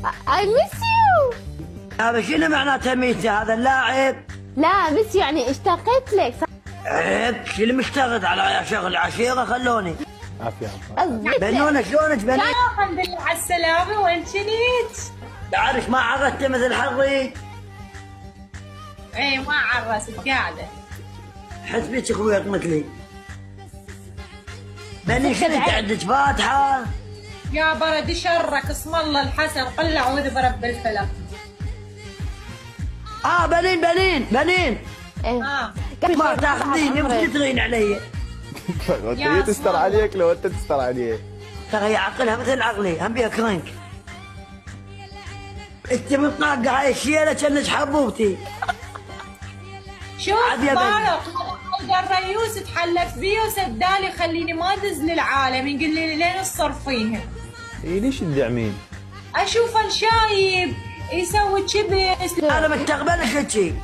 I miss you. هذا شنو معناته ميته هذا اللاعب؟ لا miss you يعني اشتقت لك. عيب شو اللي مشتغل على شغل عشيره خلوني. عافية. بنونه شلونك بنيت؟ الحمد لله على السلامة، وين كنت؟ تعرف ما عرفت مثل حظي؟ اي ما عرست قاعدة. حسبك اخويك مثلي. بني شنو عندك فاتحة؟ يا برد شرك اسم الله الحسن، قل اعوذ برب الفلق. بنين ايه ما تاخذيني وتتغين علي. هي تستر عليك لو انت تستر عليه. ترى هي عقلها مثل عقلي، هم بيها كرنك. انت مطاقة هاي الشيلة كأنك حبوبتي. شوف طارق، هذا الريوس تحلف بيه وسدالي خليني ما ادز للعالم، يقول لي لين تصرفيهم. اي ليش تدعمين؟ اشوفه شايب يسوي كبس. انا مستقبلك هيك.